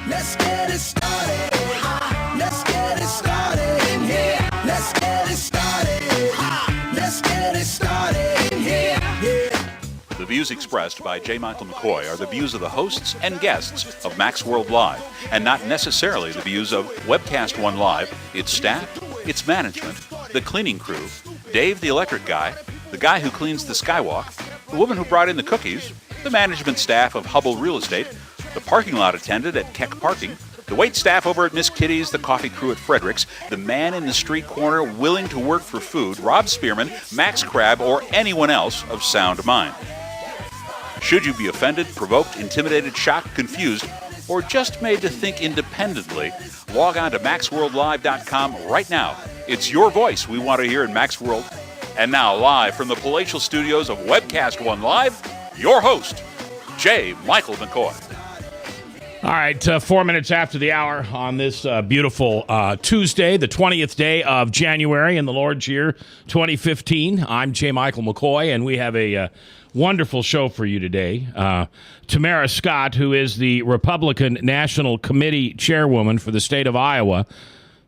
Let's get it started. Let's get it started in here. Let's get it started. Let's get it started in here. Yeah. The views expressed by J. Michael McCoy are the views of the hosts and guests of Max World Live, and not necessarily the views of Webcast One Live, its staff, its management, the cleaning crew, Dave the electric guy, the guy who cleans the skywalk, the woman who brought in the cookies, the management staff of Hubble Real Estate, the parking lot attendant at Keck Parking, the wait staff over at Miss Kitty's, the coffee crew at Frederick's, the man in the street corner willing to work for food, Rob Spearman, Max Crabb, or anyone else of sound mind. Should you be offended, provoked, intimidated, shocked, confused, or just made to think independently, log on to MaxWorldLive.com right now. It's your voice we want to hear in Max World. And now, live from the palatial studios of Webcast One Live, your host, J. Michael McCoy. All right, 4 minutes after the hour on this beautiful Tuesday, the 20th day of January in the Lord's year 2015. I'm J. Michael McCoy, and we have a wonderful show for you today. Tamara Scott, who is the Republican National Committee chairwoman for the state of Iowa,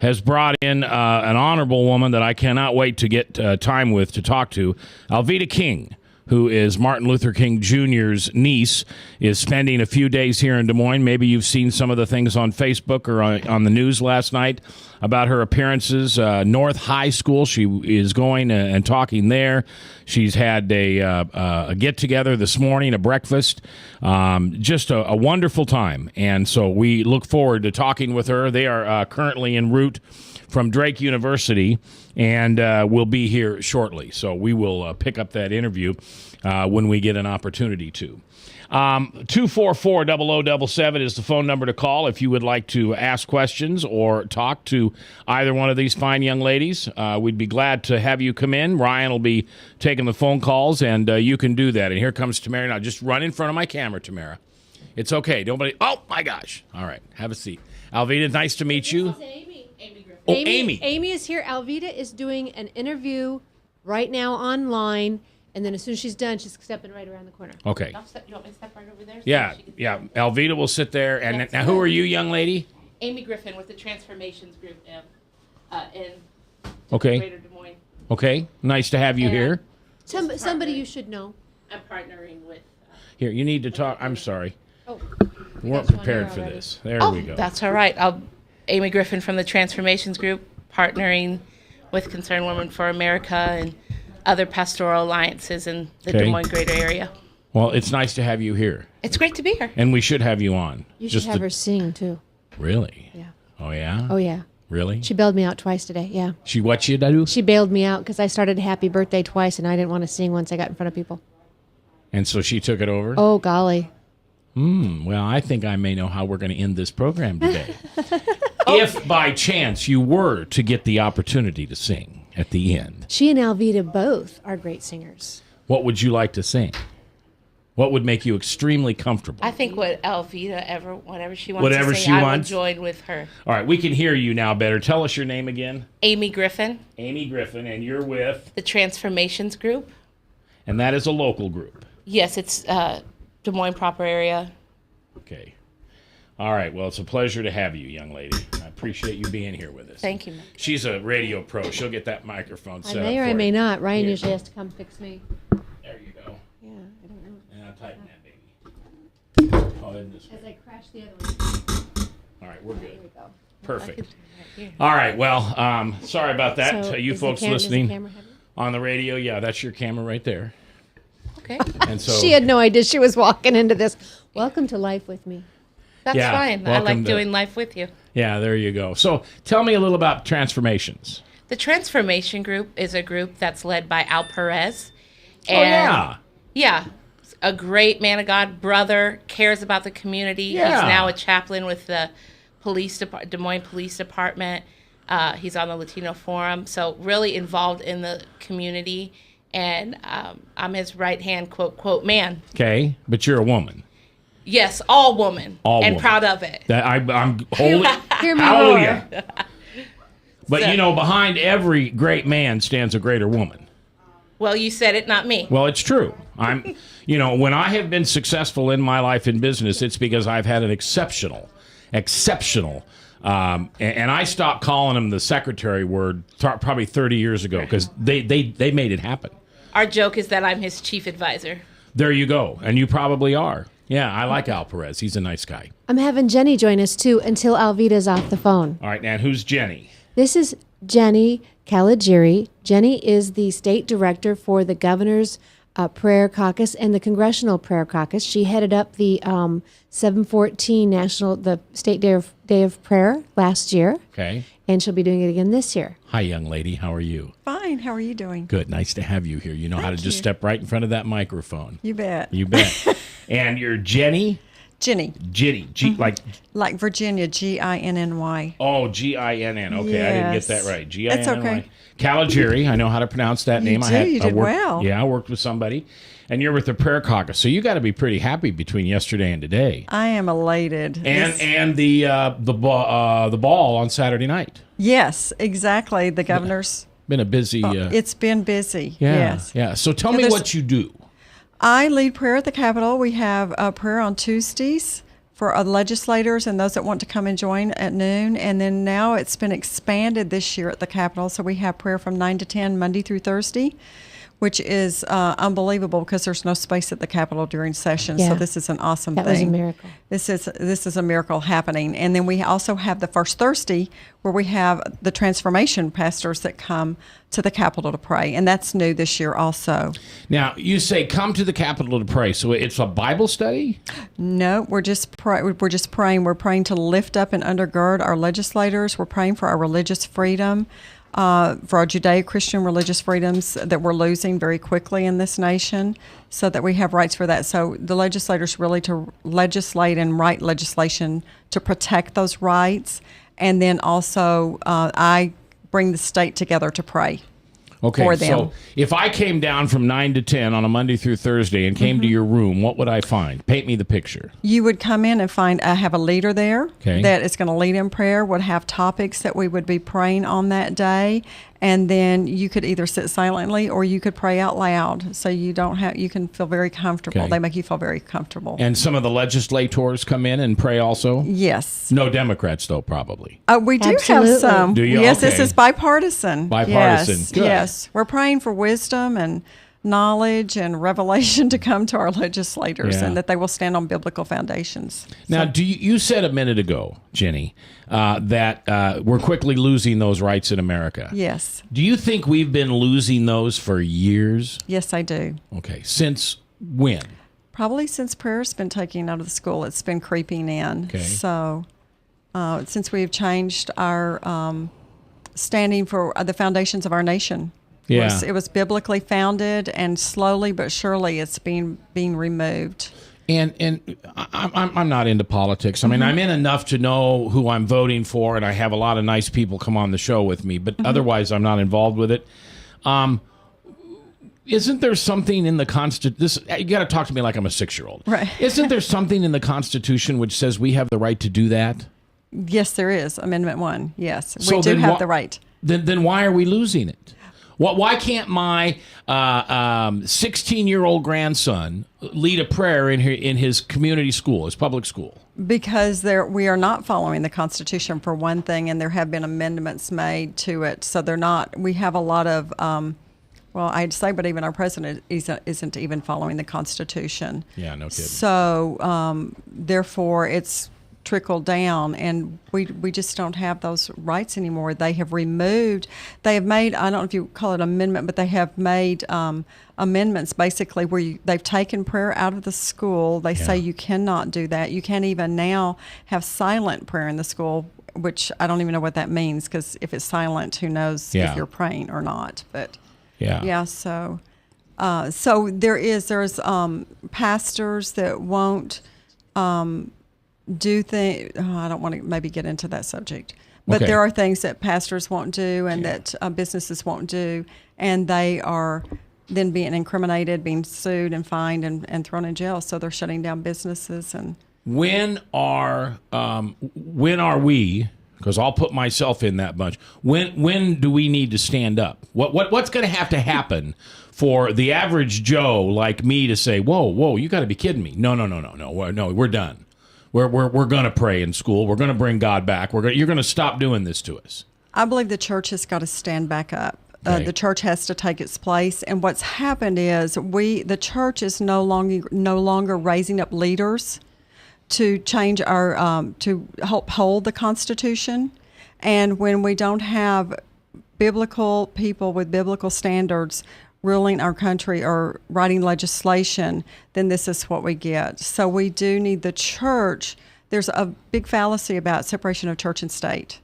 has brought in an honorable woman that I cannot wait to get time with to talk to, Alveda King, who is Martin Luther King Jr.'s niece, is spending a few days here in Des Moines. Maybe you've seen some of the things on Facebook or on the news last night about her appearances. North High School, she is going and talking there. She's had a get-together this morning, a breakfast. Just a wonderful time. And so we look forward to talking with her. They are currently en route from Drake University, and will be here shortly. So we will pick up that interview when we get an opportunity to. 244-0077 is the phone number to call if you would like to ask questions or talk to either one of these fine young ladies. We'd be glad to have you come in. Ryan will be taking the phone calls, and you can do that. And here comes Tamara. Now, just run in front of my camera, Tamara. It's okay. Nobody. Oh, my gosh. All right. Have a seat. Alveda, nice to meet you. Oh, Amy. Amy is here. Alveda is doing an interview right now online, and then as soon as she's done, she's stepping right around the corner. Okay. You want me to step right over there? Yeah. Alveda will sit there. And now, who are you, young lady? Amy Griffin with the Transformations Group in Okay. Greater Des Moines. Okay. Nice to have you here. Somebody you should know. I'm partnering with... Here, you need to talk. I'm sorry. Oh, We weren't prepared for this. There we go. That's all right. Amy Griffin from the Transformations Group, partnering with Concerned Women for America and other pastoral alliances in the Des Moines greater area. Well, it's nice to have you here. It's great to be here. And we should have you on. You should have her sing, too. Really? Yeah. Oh, yeah? Oh, yeah. Really? She bailed me out twice today, yeah. She what you do? She bailed me out because I started Happy Birthday twice, and I didn't want to sing once I got in front of people. And so she took it over? Oh, golly. Well, I think I may know how we're going to end this program today. If by chance you were to get the opportunity to sing at the end. She and Alveda both are great singers. What would you like to sing? What would make you extremely comfortable? I think whatever she wants to say, I will join with her. All right, we can hear you now better. Tell us your name again. Amy Griffin. Amy Griffin, and you're with? The Transformations Group. And that is a local group. Yes, it's Des Moines proper area. Okay. All right. Well, it's a pleasure to have you, young lady. I appreciate you being here with us. Thank you. She's a radio pro. She'll get that microphone set up. I may or I may you. not. Ryan Here. usually has to come fix me. There you go. Yeah, I don't know. And I'll tighten that, baby. Oh, isn't this As good? I crash the other one. All right, we're good. There we go. Perfect. All right. Well, sorry about that. So You is folks the does the listening camera have it? on the radio, yeah, that's your camera right there. Okay. And so She had no idea she was walking into this. Welcome to Life with Me. That's Yeah, fine. I welcome like to- doing life with you. Yeah, there you go. So tell me a little about Transformations. The Transformation Group is a group that's led by Al Perez. Oh, yeah. Yeah. A great man of God, brother, cares about the community. Yeah. He's now a chaplain with the Des Moines Police Department. He's on the Latino Forum. So really involved in the community. And I'm his right-hand, quote, man. Okay, but you're a woman. Yes, all woman. All and woman. proud of it. I'm holy. Hear me Hallelujah. roar. But, So- you know, behind every great man stands a greater woman. Well, you said it, not me. Well, it's true. When I have been successful in my life in business, it's because I've had an exceptional exceptional. And I stopped calling him the secretary word probably 30 years ago because they made it happen. Our joke is that I'm his chief advisor. There you go. And you probably are. Yeah, I like Al Perez. He's a nice guy. I'm having Jenny join us too until Alveda's off the phone. All right, and who's Jenny? This is Jenny Caligieri. Jenny is the state director for the governor's prayer caucus and the congressional prayer caucus. She headed up the 714 the state day of prayer last year. Okay. And she'll be doing it again this year. Hi, young lady. How are you? Fine. How are you doing? Good. Nice to have you here. You know how to just step right in front of that microphone. You bet. You bet. And you're Jenny? Ginny. Ginny. Like Virginia, Ginny. Oh, Ginn. Okay, Yes. I didn't get that right. Ginn. That's okay. Caligieri. I know how to pronounce that name. You did worked, well. Yeah, I worked with somebody. And you're with the prayer caucus, so you got to be pretty happy between yesterday and today. I am elated. And the ball on Saturday night. Yes, exactly. The governor's. Been a busy. It's been busy. Yeah, Yes. yeah. So tell me what you do. I lead prayer at the Capitol. We have prayer on Tuesdays for legislators and those that want to come and join at noon. And then now it's been expanded this year at the Capitol. So we have prayer from 9 to 10 Monday through Thursday, which is unbelievable because there's no space at the Capitol during session. Yeah. So this is an awesome thing. That was a miracle. This is a miracle happening. And then we also have the first Thursday where we have the transformation pastors that come to the Capitol to pray. And that's new this year also. Now, you say come to the Capitol to pray. So it's a Bible study? No, we're just praying. We're praying to lift up and undergird our legislators. We're praying for our religious freedom. For our Judeo-Christian religious freedoms that we're losing very quickly in this nation, so that we have rights for that. So the legislators really to legislate and write legislation to protect those rights. And then also I bring the state together to pray. Okay, for them. So if I came down from 9 to 10 on a Monday through Thursday and came to your room, what would I find? Paint me the picture. You would come in and find I have a leader there Okay. that is going to lead in prayer, would have topics that we would be praying on that day, and then you could either sit silently or you could pray out loud. So you can feel very comfortable. Okay. They make you feel very comfortable. And some of the legislators come in and pray also? Yes. No Democrats, though, probably. We do Absolutely. have some. Do you? Yes, this Okay. is bipartisan. Bipartisan. Yes. Good. Yes. We're praying for wisdom and knowledge and revelation to come to our legislators, Yeah. and that they will stand on biblical foundations. Now, you said a minute ago, Jenny, that we're quickly losing those rights in America. Yes. Do you think we've been losing those for years? Yes, I do. Okay. Since when? Probably since prayer's been taken out of the school, it's been creeping in. Okay. So since we've changed our standing for the foundations of our nation. Yeah. It was biblically founded, and slowly but surely it's being removed. And I'm not into politics. I mean, I'm in enough to know who I'm voting for, and I have a lot of nice people come on the show with me, but otherwise I'm not involved with it. Isn't there something in the Constitution? You got to talk to me like I'm a 6-year-old. Right. Isn't there something in the Constitution which says we have the right to do that? Yes, there is. Amendment 1. Yes, So we do then have the right. Then why are we losing it? Why can't my 16-year-old grandson lead a prayer in his community school, his public school? Because we are not following the Constitution for one thing, and there have been amendments made to it. So they're not. We have a lot of. Well, I'd say, but even our president isn't even following the Constitution. Yeah, no kidding. So therefore, it's trickled down, and we just don't have those rights anymore. They have made, I don't know if you call it amendment, but they have made amendments basically where they've taken prayer out of the school. They say you cannot do that. You can't even now have silent prayer in the school, which I don't even know what that means, because if it's silent, who knows if you're praying or not. But so there's pastors that won't do things. I don't want to maybe get into that subject, but there are things that pastors won't do and that businesses won't do, and they are then being incriminated, being sued and fined and thrown in jail. So they're shutting down businesses. And when are we? Because I'll put myself in that bunch. When do we need to stand up? What's going to have to happen for the average Joe like me to say, whoa, you got to be kidding me? No, we're done. We're going to pray in school. We're going to bring God back. You're going to stop doing this to us. I believe the church has got to stand back up. Okay. The church has to take its place. And what's happened is the church is no longer raising up leaders to change to help hold the Constitution. And when we don't have biblical people with biblical standards ruling our country or writing legislation, then this is what we get. So we do need the church. There's a big fallacy about separation of church and state.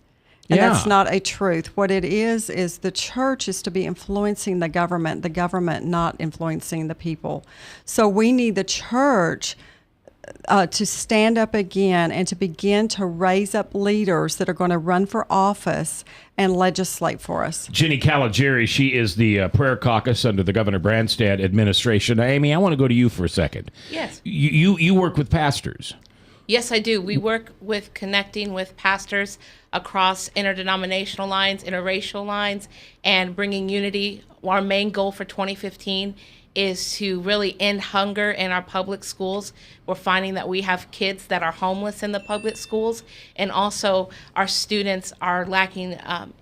And that's not a truth. What it is the church is to be influencing the government not influencing the people. So we need the church to stand up again and to begin to raise up leaders that are going to run for office and legislate for us. Jenny Caligieri, she is the prayer caucus under the Governor Branstad administration. Amy, I want to go to you for a second. Yes. You work with pastors. Yes, I do. We work with connecting with pastors across interdenominational lines, interracial lines, and bringing unity. Our main goal for 2015 is to really end hunger in our public schools. We're finding that we have kids that are homeless in the public schools, and also our students are lacking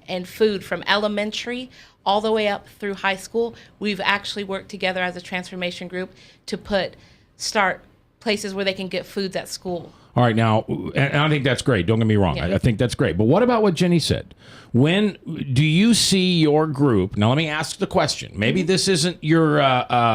in food from elementary all the way up through high school. We've actually worked together as a transformation group to start places where they can get foods at school. All right, now, and I think that's great. Don't get me wrong. Yeah. I think that's great. But what about what Jenny said? When do you see your group? Now, let me ask the question. Maybe this isn't your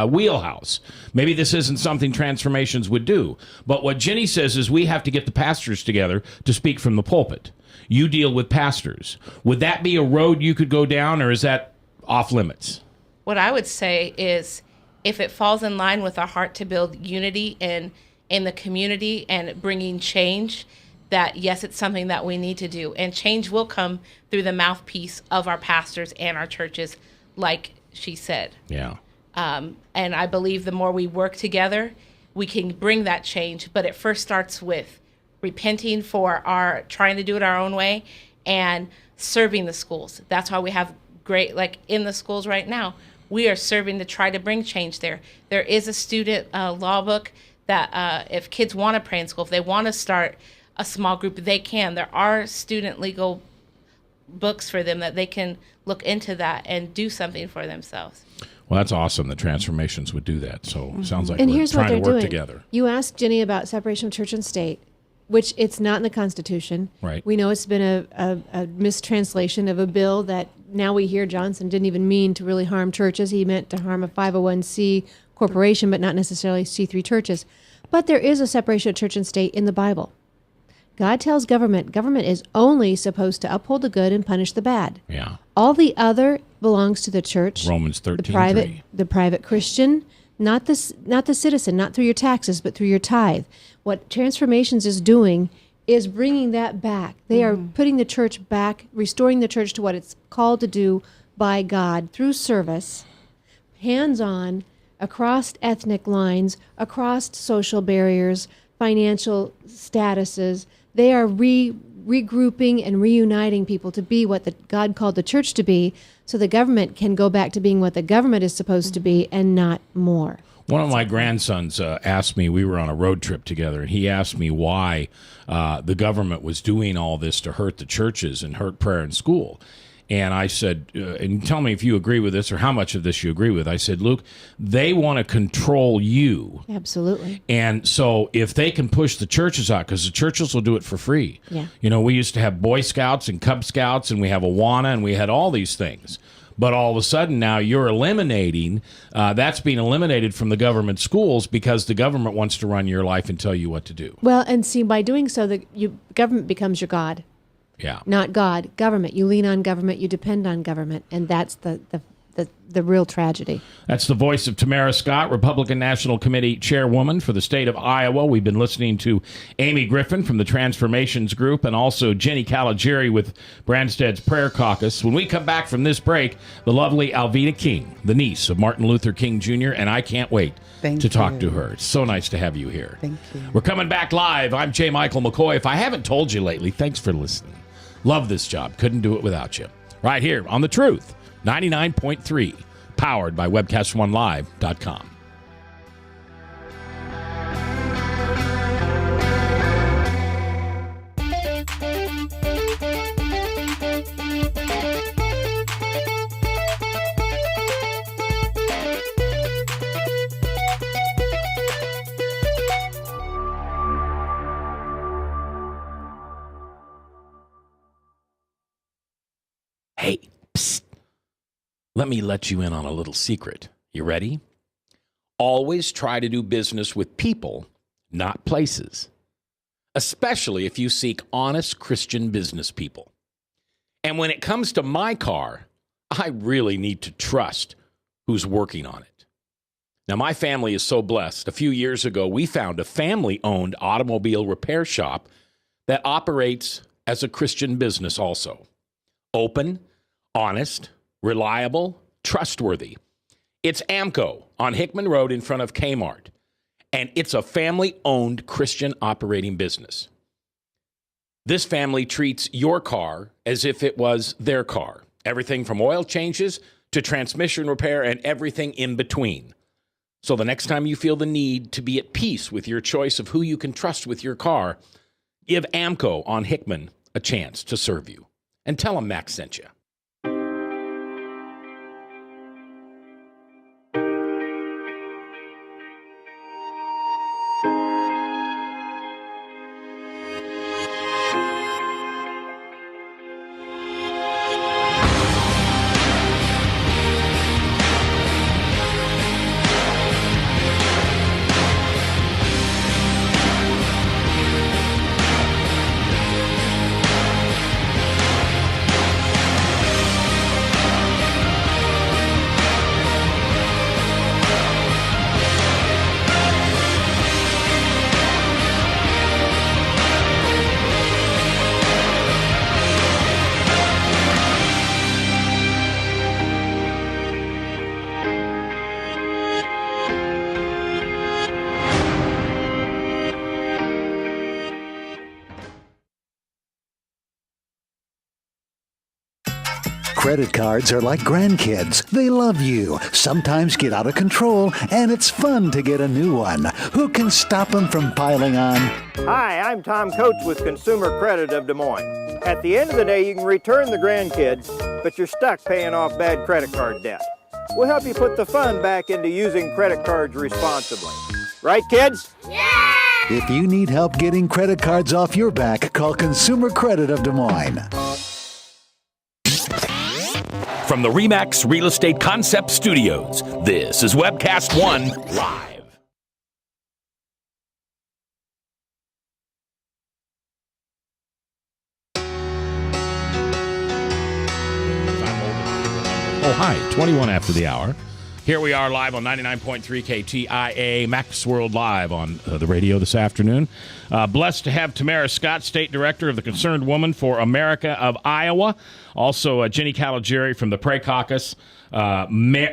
wheelhouse. Maybe this isn't something transformations would do. But what Jenny says is we have to get the pastors together to speak from the pulpit. You deal with pastors. Would that be a road you could go down, or is that off limits? What I would say is if it falls in line with our heart to build unity in the community and bringing change, that yes, it's something that we need to do. And change will come through the mouthpiece of our pastors and our churches, like she said. Yeah. And I believe the more we work together, we can bring that change. But it first starts with repenting for our trying to do it our own way and serving the schools. That's why we have great, like in the schools right now, we are serving to try to bring change there. There is a student law book that if kids want to pray in school, if they want to start a small group, they can. There are student legal books for them that they can look into that and do something for themselves. Well, that's awesome. The transformations would do that. So it sounds like And we're here's what trying they're to work doing. together. You asked Jenny about separation of church and state, which it's not in the Constitution. Right. We know it's been a mistranslation of a bill that now we hear Johnson didn't even mean to really harm churches. He meant to harm a 501c corporation, but not necessarily C3 churches. But there is a separation of church and state in the Bible. God tells government is only supposed to uphold the good and punish the bad. Yeah. All the other belongs to the church. Romans 13:3. The private Christian, not the citizen, not through your taxes, but through your tithe. What Transformations is doing is bringing that back. They are putting the church back, restoring the church to what it's called to do by God through service, hands-on, across ethnic lines, across social barriers, financial statuses. They are regrouping and reuniting people to be what God called the church to be, so the government can go back to being what the government is supposed to be and not more. One of my grandsons asked me, we were on a road trip together, and he asked me why the government was doing all this to hurt the churches and hurt prayer in school. And I said, and tell me if you agree with this or how much of this you agree with. I said, Luke, they want to control you. Absolutely. And so if they can push the churches out, because the churches will do it for free. Yeah. You know, we used to have Boy Scouts and Cub Scouts, and we have Awana, and we had all these things. But all of a sudden now you're eliminating, that's being eliminated from the government schools because the government wants to run your life and tell you what to do. Well, and see, by doing so, government becomes your God. Yeah. Not God, government. You lean on government, you depend on government, and that's the real tragedy. That's the voice of Tamara Scott, Republican National Committee Chairwoman for the state of Iowa. We've been listening to Amy Griffin from the Transformations Group and also Jenny Caligieri with Branstad's Prayer Caucus. When we come back from this break, the lovely Alveda King, the niece of Martin Luther King Jr., and I can't wait to talk to her. It's so nice to have you here. Thank you. We're coming back live. I'm J. Michael McCoy. If I haven't told you lately, thanks for listening. Love this job. Couldn't do it without you. Right here on The Truth, 99.3, powered by webcast1live.com. Hey, psst. Let me let you in on a little secret. You ready? Always try to do business with people, not places, especially if you seek honest Christian business people. And when it comes to my car, I really need to trust who's working on it. Now, my family is so blessed. A few years ago, we found a family-owned automobile repair shop that operates as a Christian business also. Open, honest, reliable, trustworthy. It's AMCO on Hickman Road in front of Kmart, and it's a family-owned Christian operating business. This family treats your car as if it was their car. Everything from oil changes to transmission repair and everything in between. So the next time you feel the need to be at peace with your choice of who you can trust with your car, give AMCO on Hickman a chance to serve you. And tell them Max sent you. Credit cards are like grandkids. They love you, sometimes get out of control, and it's fun to get a new one. Who can stop them from piling on? Hi, I'm Tom Coates with Consumer Credit of Des Moines. At the end of the day, you can return the grandkids, but you're stuck paying off bad credit card debt. We'll help you put the fun back into using credit cards responsibly. Right, kids? Yeah! If you need help getting credit cards off your back, call Consumer Credit of Des Moines. From the RE/MAX Real Estate Concept Studios, this is Webcast One Live. Oh, hi, 21 after the hour. Here we are live on 99.3 KTIA, Max World Live on the radio this afternoon. Blessed to have Tamara Scott, State Director of the Concerned Woman for America of Iowa. Also, Jenny Caligieri from the Prayer Caucus, Amy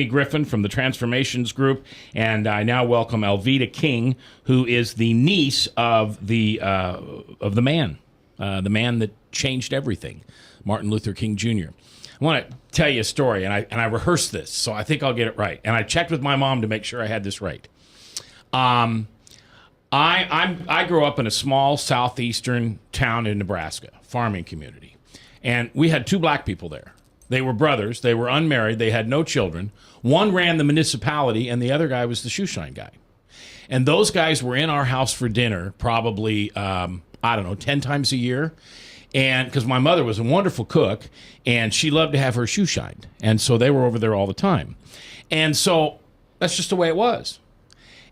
Griffin from the Transformations Group, and I now welcome Alveda King, who is the niece of the man that changed everything, Martin Luther King Jr. I want to tell you a story, and I rehearsed this, so I think I'll get it right. And I checked with my mom to make sure I had this right. I grew up in a small southeastern town in Nebraska, farming community, and we had two black people there. They were brothers. They were unmarried. They had no children. One ran the municipality, and the other guy was the shoeshine guy. And those guys were in our house for dinner probably, 10 times a year. And because my mother was a wonderful cook, and she loved to have her shoe shined. And so they were over there all the time. And so that's just the way it was.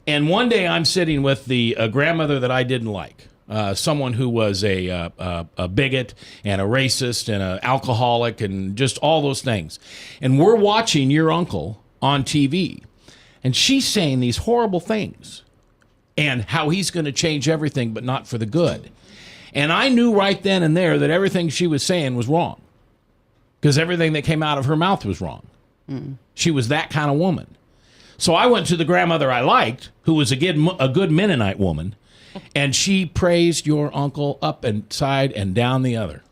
And one day I'm sitting with the grandmother that I didn't like, someone who was a bigot and a racist and an alcoholic and just all those things. And we're watching your uncle on TV. And she's saying these horrible things and how he's going to change everything, but not for the good. And I knew right then and there that everything she was saying was wrong, because everything that came out of her mouth was wrong. Mm. She was that kind of woman. So I went to the grandmother I liked, who was a good Mennonite woman, and she praised your uncle up and side and down the other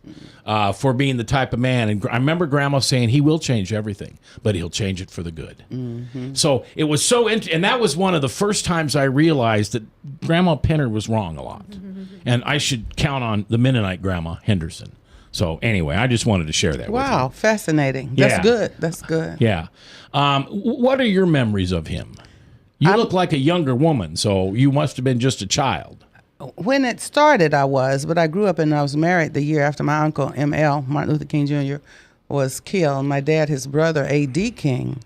for being the type of man. And I remember Grandma saying he will change everything, but he'll change it for the good. Mm-hmm. So it was so and that was one of the first times I realized that Grandma Penner was wrong a lot. Mm-hmm. And I should count on the Mennonite Grandma Henderson. So anyway, I just wanted to share that with you. Wow, fascinating. That's good. That's good. Yeah. What are your memories of him? You look like a younger woman, so you must have been just a child. when it started, I was, but I grew up and I was married the year after my uncle M.L. Martin Luther King Jr. was killed. My dad, his brother A.D. King,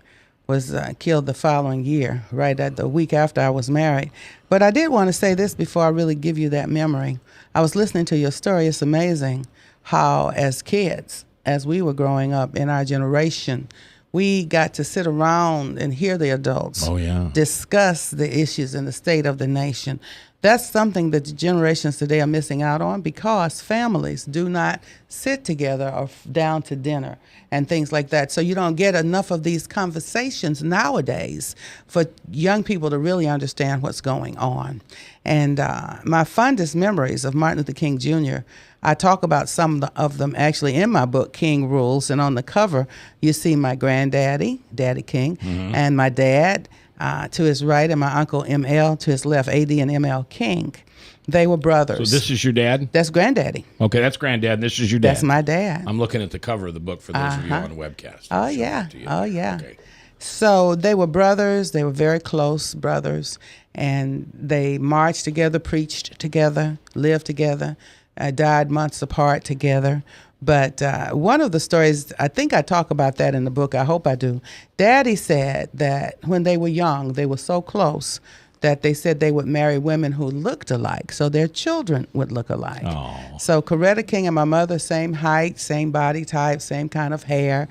was killed the following year, right at the week after I was married. But I did want to say this before I really give you that memory. I was listening to your story. It's amazing how, as kids, as we were growing up in our generation, we got to sit around and hear the adults discuss the issues and the state of the nation. That's something that the generations today are missing out on because families do not sit together or down to dinner and things like that. So you don't get enough of these conversations nowadays for young people to really understand what's going on. And my fondest memories of Martin Luther King Jr., I talk about some of them actually in my book, King Rules. And on the cover, you see my granddaddy, Daddy King, and my dad, to his right, and my uncle M.L. to his left, A.D. and M.L. King. They were brothers. So this is your dad? That's granddaddy. Okay, that's granddad. This is your dad. That's my dad. I'm looking at the cover of the book for those of you on the webcast. Oh, yeah. Oh, yeah. Okay. So they were brothers. They were very close brothers. And they marched together, preached together, lived together, died months apart together. But one of the stories, I think I talk about that in the book. I hope I do. Daddy said that when they were young, they were so close that they said they would marry women who looked alike, so their children would look alike. Oh. So Coretta King and my mother, same height, same body type, same kind of hair.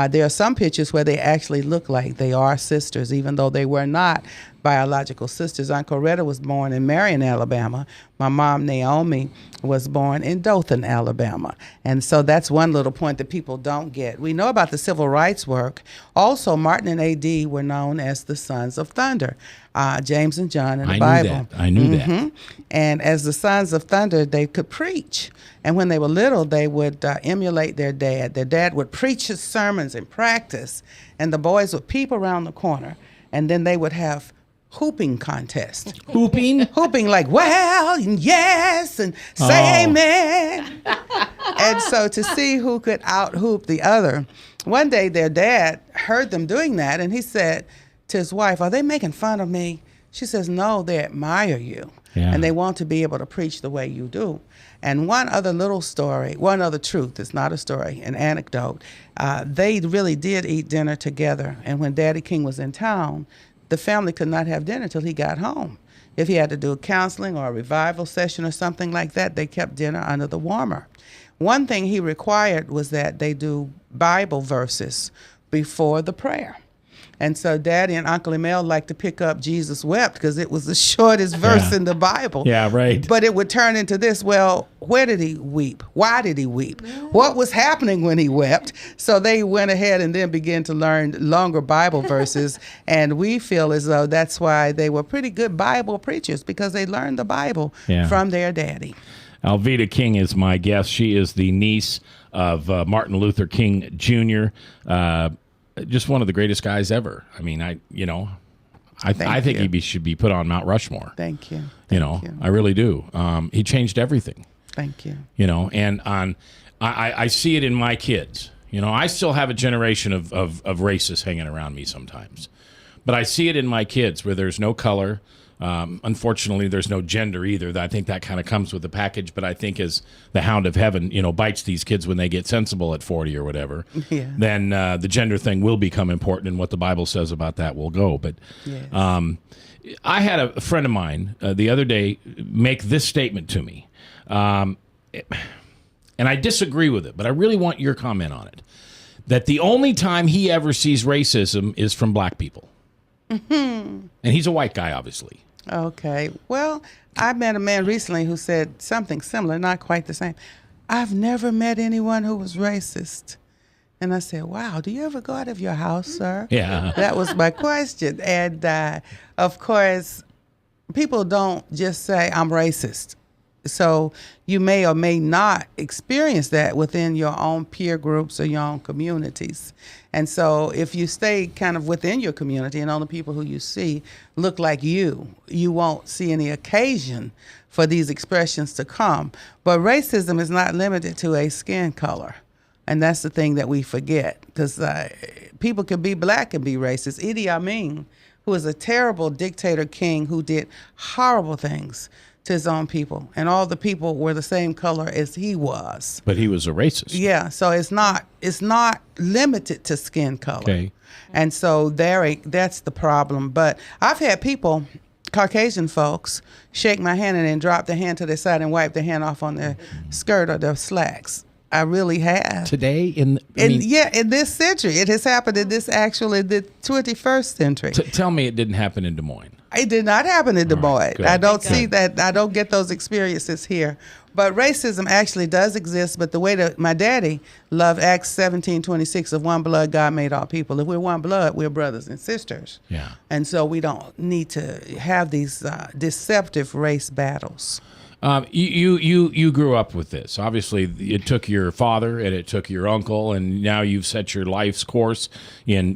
There are some pictures where they actually look like they are sisters, even though they were not biological sisters. Aunt Coretta was born in Marion, Alabama. My mom, Naomi, was born in Dothan, Alabama. And so that's one little point that people don't get. We know about the civil rights work. Also, Martin and A.D. were known as the Sons of Thunder, James and John in the Bible. I knew that. And as the Sons of Thunder, they could preach. And when they were little, they would emulate their dad. Their dad would preach his sermons in practice, and the boys would peep around the corner, and then they would have hooping contest. Hooping? Hooping like, well, and yes, and say amen. And so to see who could out-hoop the other, one day their dad heard them doing that, and he said to his wife, are they making fun of me? She says, no, they admire you, and they want to be able to preach the way you do. And one other little story, one other truth, it's not a story, an anecdote, they really did eat dinner together, and when Daddy King was in town, the family could not have dinner till he got home. If he had to do a counseling or a revival session or something like that, they kept dinner under the warmer. One thing he required was that they do Bible verses before the prayer. And so Daddy and Uncle Emil liked to pick up Jesus Wept because it was the shortest verse in the Bible. Yeah, right. But it would turn into this, well, where did he weep? Why did he weep? What was happening when he wept? So they went ahead and then began to learn longer Bible verses. And we feel as though that's why they were pretty good Bible preachers, because they learned the Bible from their daddy. Alveda King is my guest. She is the niece of Martin Luther King Jr., just one of the greatest guys ever. I mean, I think he should be put on Mount Rushmore. Thank you. I really do. He changed everything. Thank you. And I see it in my kids. I still have a generation of racists hanging around me sometimes, but I see it in my kids where there's no color. Unfortunately, there's no gender either. I think that kind of comes with the package, but I think as the hound of heaven, bites these kids when they get sensible at 40 or whatever, then the gender thing will become important, and what the Bible says about that will go. But I had a friend of mine the other day make this statement to me, and I disagree with it, but I really want your comment on it, that the only time he ever sees racism is from black people. And he's a white guy, obviously. Okay. Well, I met a man recently who said something similar, not quite the same. I've never met anyone who was racist. And I said, wow, do you ever go out of your house, sir? Yeah. That was my question. And, of course, people don't just say, I'm racist. So you may or may not experience that within your own peer groups or your own communities. And so if you stay kind of within your community and only people who you see look like you won't see any occasion for these expressions to come. But racism is not limited to a skin color. And that's the thing that we forget, because people can be black and be racist. Idi Amin, who was a terrible dictator king who did horrible things to his own people, and all the people were the same color as he was. But he was a racist. Yeah, so it's not limited to skin color. Okay. And so that's the problem. But I've had people, Caucasian folks, shake my hand and then drop their hand to their side and wipe their hand off on their skirt or their slacks. I really have. Today in this century. It has happened in the 21st century. Tell me it didn't happen in Des Moines. It did not happen in Des Moines. Good. I don't see that. I don't get those experiences here. But racism actually does exist. But the way that my daddy loved Acts 17:26, of one blood God made all people. If we're one blood, we're brothers and sisters. Yeah. And so we don't need to have these deceptive race battles. You grew up with this. Obviously, it took your father and it took your uncle, and now you've set your life's course in,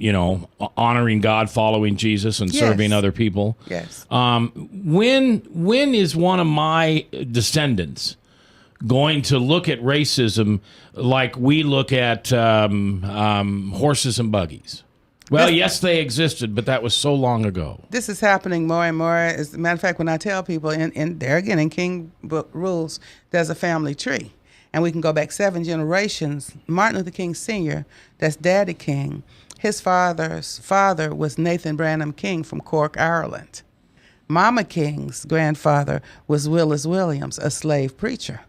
honoring God, following Jesus, and serving other people. Yes. When is one of my descendants going to look at racism like we look at horses and buggies? Well, yes, they existed, but that was so long ago. This is happening more and more. As a matter of fact, when I tell people, in there again, in King Book rules, there's a family tree. And we can go back 7 generations. Martin Luther King Sr., that's Daddy King, his father's father was Nathan Branham King from Cork, Ireland. Mama King's grandfather was Willis Williams, a slave preacher.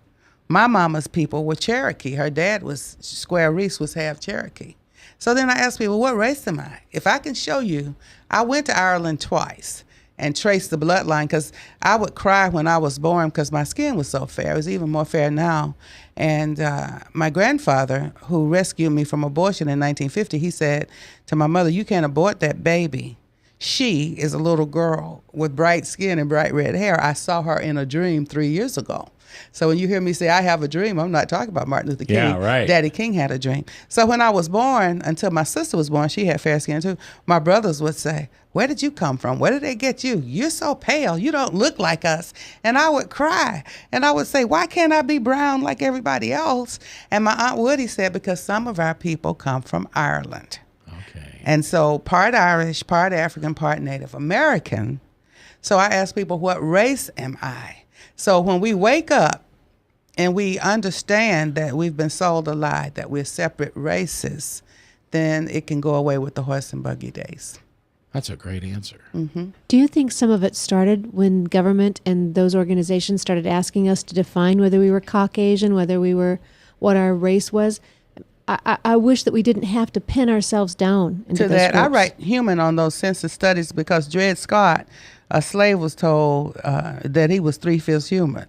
My mama's people were Cherokee. Her dad was, Square Reese was half Cherokee. So then I asked people, what race am I? If I can show you, I went to Ireland twice and traced the bloodline, because I would cry when I was born because my skin was so fair. It was even more fair now. And my grandfather, who rescued me from abortion in 1950, he said to my mother, you can't abort that baby. She is a little girl with bright skin and bright red hair. I saw her in a dream 3 years ago. So when you hear me say I have a dream, I'm not talking about Martin Luther King. Yeah, right. Daddy King had a dream. So when I was born, until my sister was born, she had fair skin too, my brothers would say, where did you come from? Where did they get you? You're so pale. You don't look like us. And I would cry. And I would say, why can't I be brown like everybody else? And my Aunt Woody said, because some of our people come from Ireland. Okay. And so part Irish, part African, part Native American. So I ask people, what race am I? So when we wake up and we understand that we've been sold a lie, that we're separate races, then it can go away with the horse and buggy days. That's a great answer. Mm-hmm. Do you think some of it started when government and those organizations started asking us to define whether we were Caucasian, whether we were what our race was? I wish that we didn't have to pin ourselves down into To those that, groups. I write human on those census studies because Dred Scott, a slave, was told that he was 3/5 human.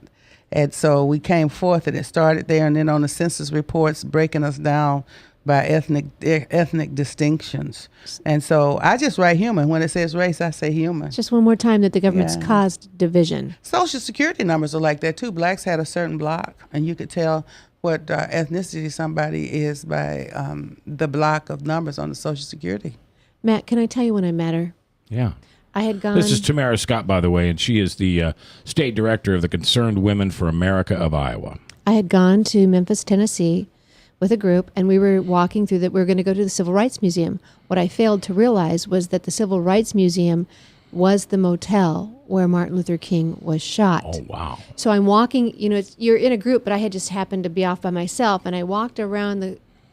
And so we came forth, and it started there, and then on the census reports breaking us down by ethnic distinctions. And so I just write human. When it says race, I say human. Just one more time that the government's Yeah. caused division. Social Security numbers are like that too. Blacks had a certain block, and you could tell what ethnicity somebody is by the block of numbers on the Social Security. Matt, can I tell you when I met her? Yeah. I had gone. This is Tamara Scott, by the way, and she is the state director of the Concerned Women for America of Iowa. I had gone to Memphis, Tennessee with a group, and we were walking through that. We were going to go to the Civil Rights Museum. What I failed to realize was that the Civil Rights Museum was the motel where Martin Luther King was shot. Oh, wow. So I'm walking, you're in a group, but I had just happened to be off by myself, and I walked around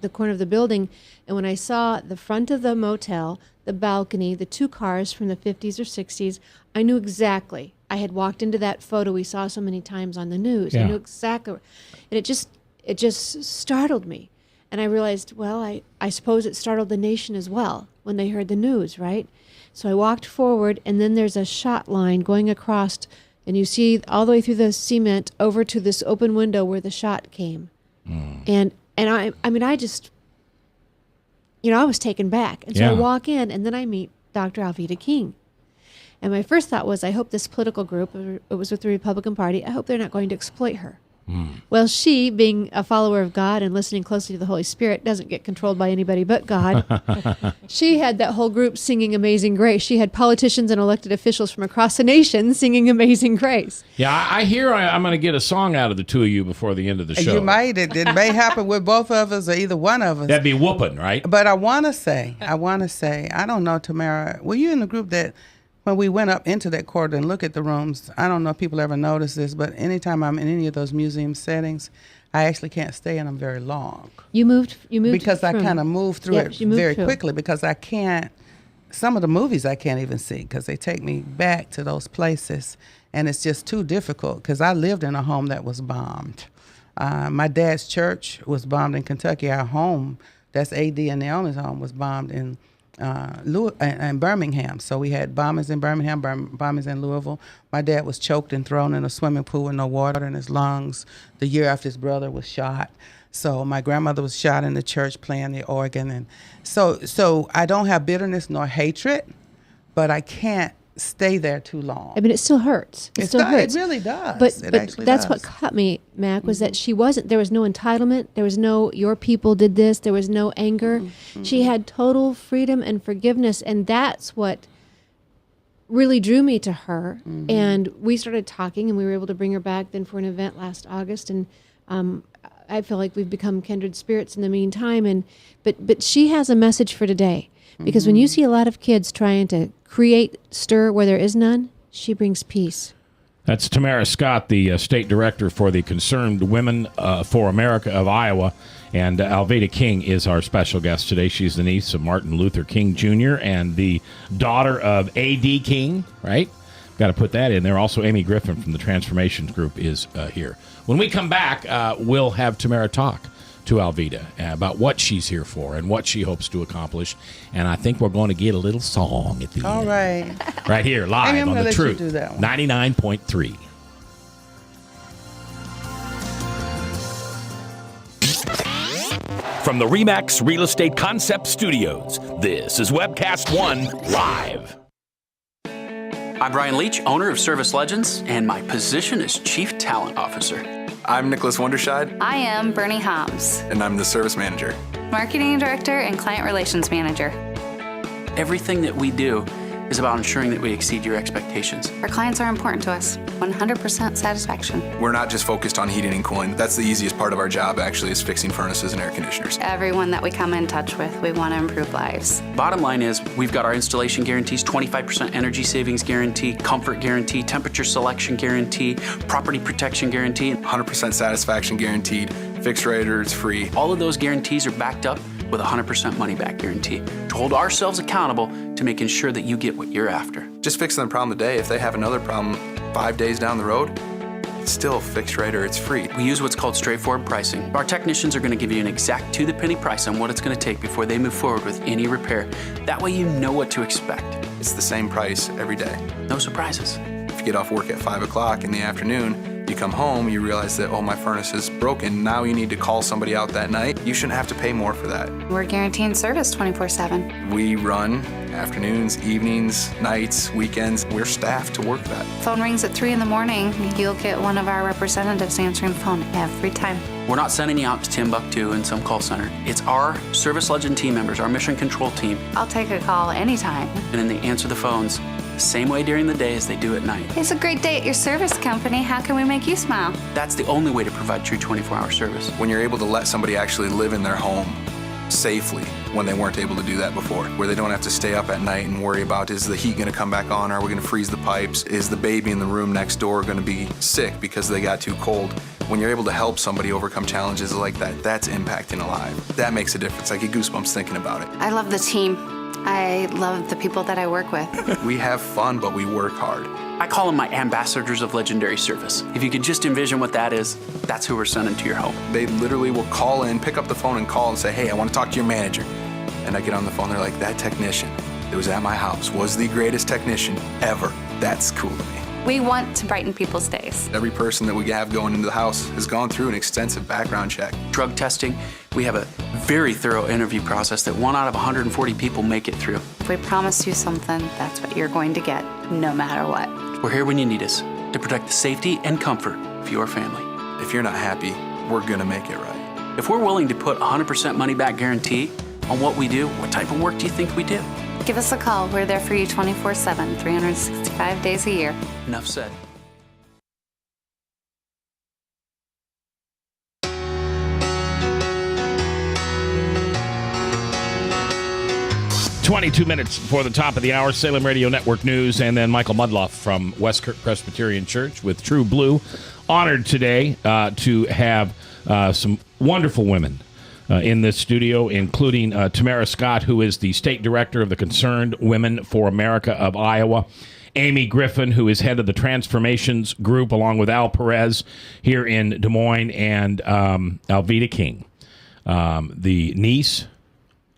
the corner of the building, and when I saw the front of the motel, the balcony, the 2 cars from the 50s or 60s, I knew exactly. I had walked into that photo we saw so many times on the news. Yeah. I knew exactly. And it just startled me. And I realized, well, I suppose it startled the nation as well when they heard the news, right? So I walked forward, and then there's a shot line going across, and you see all the way through the cement over to this open window where the shot came. And I just, I was taken back. And so I Yeah. walk in, and then I meet Dr. Alveda King. And my first thought was, I hope this political group, it was with the Republican Party, I hope they're not going to exploit her. Well, she, being a follower of God and listening closely to the Holy Spirit, doesn't get controlled by anybody but God. She had that whole group singing Amazing Grace. She had politicians and elected officials from across the nation singing Amazing Grace. Yeah, I hear I'm going to get a song out of the two of you before the end of the show. You might. It may happen with both of us or either one of us. That'd be whooping, right? But I want to say, I don't know, Tamara, were you in the group that when we went up into that corridor and look at the rooms, I don't know if people ever notice this, but anytime I'm in any of those museum settings, I actually can't stay in them very long. You moved because I from- kind of moved through Yep, it you moved very through. quickly because I can't. Some of the movies I can't even see because they take me back to those places, and it's just too difficult because I lived in a home that was bombed. My dad's church was bombed in Kentucky. Our home, that's A.D. and Naomi's home, was bombed in Birmingham. So we had bombings in Birmingham, bombings in Louisville. My dad was choked and thrown in a swimming pool with no water in his lungs the year after his brother was shot. So my grandmother was shot in the church playing the organ. And so I don't have bitterness nor hatred, but I can't stay there too long. I mean, it still hurts. It still hurts. It really does. But actually that's does. what caught me, Mac, was that she wasn't, there was no entitlement. There was no, your people did this. There was no anger. She had total freedom and forgiveness. And that's what really drew me to her. And we started talking, and we were able to bring her back then for an event last August. And I feel like we've become kindred spirits in the meantime. And but she has a message for today. Because when you see a lot of kids trying to create stir where there is none, she brings peace. That's Tamara Scott, the state director for the Concerned Women for America of Iowa. And Alveda King is our special guest today. She's the niece of Martin Luther King Jr. and the daughter of A.D. King, right? Got to put that in there. Also, Amy Griffin from the Transformations Group is here. When we come back, we'll have Tamara talk to Alveda about what she's here for and what she hopes to accomplish. And I think we're going to get a little song at the end. All right. Right here, live I'm on gonna The let you Truth. do that one. 99.3. From the RE/MAX Real Estate Concept Studios, this is Webcast One Live. I'm Brian Leach, owner of Service Legends, and my position is Chief Talent Officer. I'm Nicholas Wonderscheid, I am Bernie Hobbs, and I'm the Service Manager. Marketing Director and Client Relations Manager. Everything that we do is about ensuring that we exceed your expectations. Our clients are important to us. 100% satisfaction. We're not just focused on heating and cooling. That's the easiest part of our job, actually, is fixing furnaces and air conditioners. Everyone that we come in touch with, we want to improve lives. Bottom line is, we've got our installation guarantees, 25% energy savings guarantee, comfort guarantee, temperature selection guarantee, property protection guarantee. 100% satisfaction guaranteed, fixed rate or it's free. All of those guarantees are backed up with a 100% money-back guarantee to hold ourselves accountable to making sure that you get what you're after. Just fixing the problem today. If they have another problem 5 days down the road, it's still fixed rate or it's free. We use what's called straightforward pricing. Our technicians are going to give you an exact to-the-penny price on what it's going to take before they move forward with any repair. That way you know what to expect. It's the same price every day. No surprises. If you get off work at 5 o'clock in the afternoon, you come home, you realize that, oh, my furnace is broken. Now you need to call somebody out that night. You shouldn't have to pay more for that. We're guaranteeing service 24/7. We run afternoons, evenings, nights, weekends. We're staffed to work that. Phone rings at 3 in the morning. You'll get one of our representatives answering the phone every time. We're not sending you out to Timbuktu in some call center. It's our Service Legend team members, our mission control team. I'll take a call anytime. And then they answer the phones the same way during the day as they do at night. It's a great day at your service company. How can we make you smile? That's the only way to provide true 24-hour service. When you're able to let somebody actually live in their home safely when they weren't able to do that before, where they don't have to stay up at night and worry about, is the heat going to come back on? Are we going to freeze the pipes? Is the baby in the room next door going to be sick because they got too cold? When you're able to help somebody overcome challenges like that, that's impacting a life. That makes a difference. I get goosebumps thinking about it. I love the team. I love the people that I work with. We have fun, but we work hard. I call them my ambassadors of legendary service. If you could just envision what that is, that's who we're sending to your home. They literally will call in, pick up the phone and call and say, hey, I want to talk to your manager. And I get on the phone, they're like, that technician that was at my house was the greatest technician ever. That's cool to me. We want to brighten people's days. Every person that we have going into the house has gone through an extensive background check. Drug testing, we have a very thorough interview process that 1 out of 140 people make it through. If we promise you something, that's what you're going to get, no matter what. We're here when you need us to protect the safety and comfort of your family. If you're not happy, we're gonna make it right. If we're willing to put 100% money back guarantee on what we do, what type of work do you think we do? Give us a call. We're there for you 24/7, 365 days a year. Enough said. 22 minutes before the top of the hour, Salem Radio Network News, and then Michael Mudloff from Westkirk Presbyterian Church with True Blue. Honored today to have some wonderful women in this studio, including Tamara Scott, who is the state director of the Concerned Women for America of Iowa. Amy Griffin, who is head of the Transformations Group, along with Al Perez here in Des Moines, and Alveda King, the niece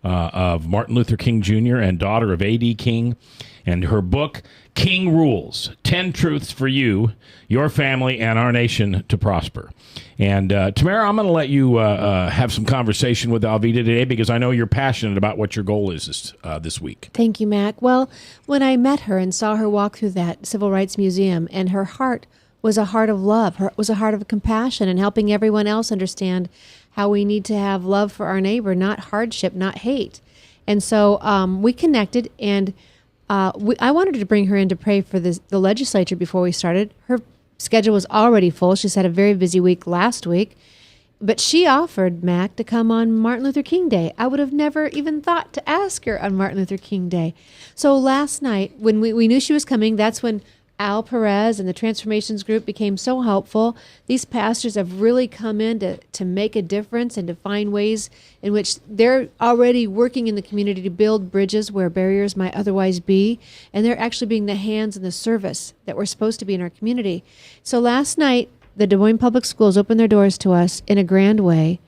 of Martin Luther King Jr. and daughter of A.D. King, and her book, King Rules, 10 Truths for You, Your Family, and Our Nation to Prosper. And Tamara, I'm going to let you have some conversation with Alveda today because I know you're passionate about what your goal is this week. Thank you, Mac. Well, when I met her and saw her walk through that Civil Rights Museum, and her heart was a heart of love, was a heart of compassion and helping everyone else understand how we need to have love for our neighbor, not hardship, not hate. And so we connected, and I wanted to bring her in to pray for the legislature before we started. Her schedule was already full. She's had a very busy week last week. But she offered, Mac, to come on Martin Luther King Day. I would have never even thought to ask her on Martin Luther King Day. So last night, when we knew she was coming, that's when Al Perez and the Transformations Group became so helpful. These pastors have really come in to make a difference and to find ways in which they're already working in the community to build bridges where barriers might otherwise be. And they're actually being the hands and the service that we're supposed to be in our community. So last night, the Des Moines Public Schools opened their doors to us in a grand way.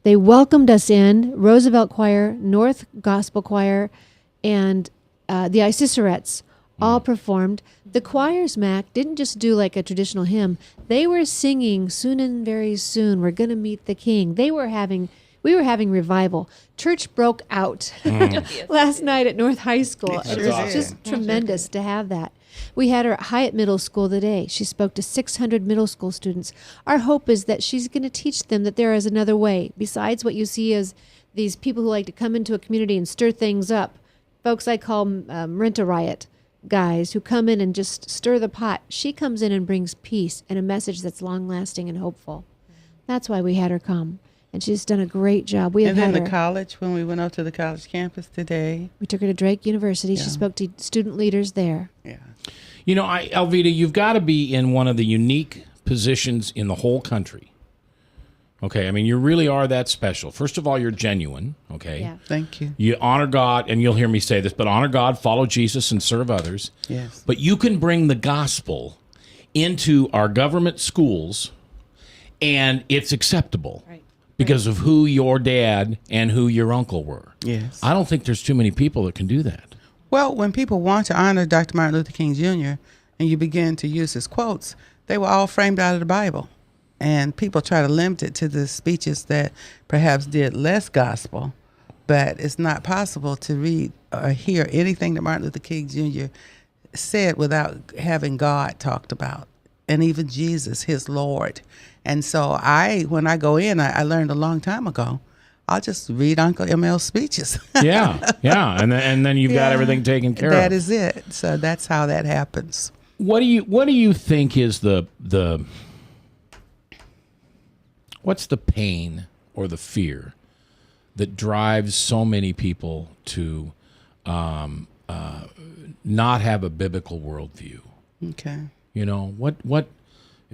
They welcomed us in, Roosevelt Choir, North Gospel Choir, and the Icicerettes all performed. The choirs, Mac, didn't just do like a traditional hymn. They were singing "Soon and Very Soon We're Gonna Meet the King." We were having revival. Church broke out last night at North High School. It was just tremendous to have that. We had her at Hyatt Middle School today. She spoke to 600 middle school students. Our hope is that she's going to teach them that there is another way, besides what you see as these people who like to come into a community and stir things up. Folks I call rent-a-riot guys who come in and just stir the pot. She comes in and brings peace and a message that's long-lasting and hopeful. That's why we had her come. And she's done a great job. We have and then had the college, when we went up to the college campus today. We took her to Drake University. Yeah. She spoke to student leaders there. Yeah. You know, Alveda, you've got to be in one of the unique positions in the whole country. Okay, I mean, you really are that special. First of all, you're genuine, okay? Yeah. Thank you. You honor God, and you'll hear me say this, but honor God, follow Jesus, and serve others. Yes. But you can bring the gospel into our government schools, and it's acceptable. Right. Because of who your dad and who your uncle were. Yes. I don't think there's too many people that can do that. Well, when people want to honor Dr. Martin Luther King Jr. and you begin to use his quotes, they were all framed out of the Bible. And people try to limit it to the speeches that perhaps did less gospel, but it's not possible to read or hear anything that Martin Luther King Jr. said without having God talked about, and even Jesus, his Lord. And so when I go in, I learned a long time ago, I'll just read Uncle ML's speeches. yeah. And then you've got everything taken care of. That is it. So that's how that happens. What do you think is what's the pain or the fear that drives so many people to not have a biblical worldview? Okay. You know, what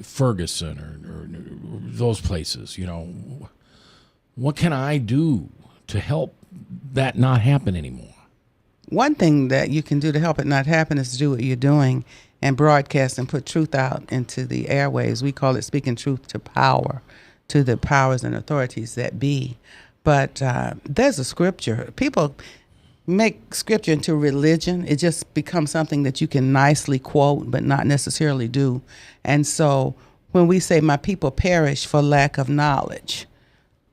Ferguson or those places, you know, what can I do to help that not happen anymore? One thing that you can do to help it not happen is to do what you're doing and broadcast and put truth out into the airwaves. We call it speaking truth to power, to the powers and authorities that be. But there's a scripture. People make scripture into religion. It just becomes something that you can nicely quote but not necessarily do. And so when we say my people perish for lack of knowledge,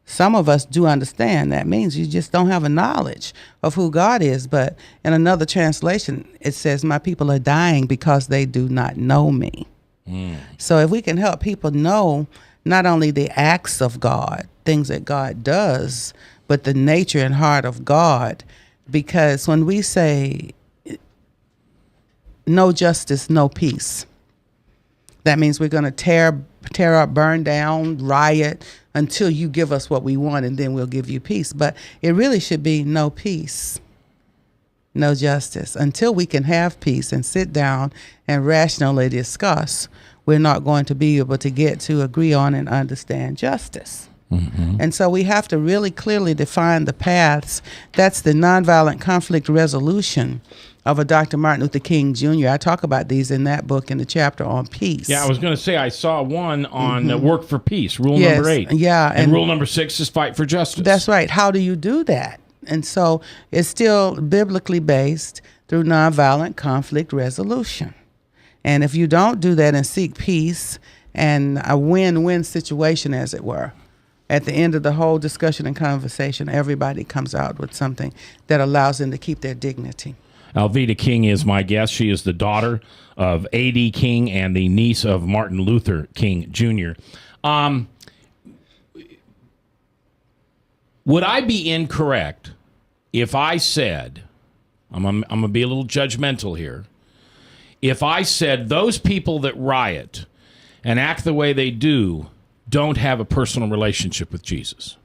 some of us do understand that means you just don't have a knowledge of who God is. But in another translation, it says my people are dying because they do not know me. So if we can help people know not only the acts of God, things that God does, but the nature and heart of God. Because when we say no justice, no peace, that means we're going to tear up, burn down, riot until you give us what we want, and then we'll give you peace. But it really should be no peace, no justice. Until we can have peace and sit down and rationally discuss, we're not going to be able to get to agree on and understand justice. And so we have to really clearly define the paths. That's the nonviolent conflict resolution of a Dr. Martin Luther King Jr. I talk about these in that book in the chapter on peace. Yeah, I was going to say I saw one on work for peace, rule Yes, number 8. yeah, and rule number 6 is fight for justice. That's right. How do you do that? And so it's still biblically based through nonviolent conflict resolution. And if you don't do that and seek peace and a win-win situation, as it were, at the end of the whole discussion and conversation, everybody comes out with something that allows them to keep their dignity. Alveda King is my guest. She is the daughter of A.D. King and the niece of Martin Luther King Jr. Would I be incorrect if I said, I'm going to be a little judgmental here, if I said those people that riot and act the way they do don't have a personal relationship with Jesus?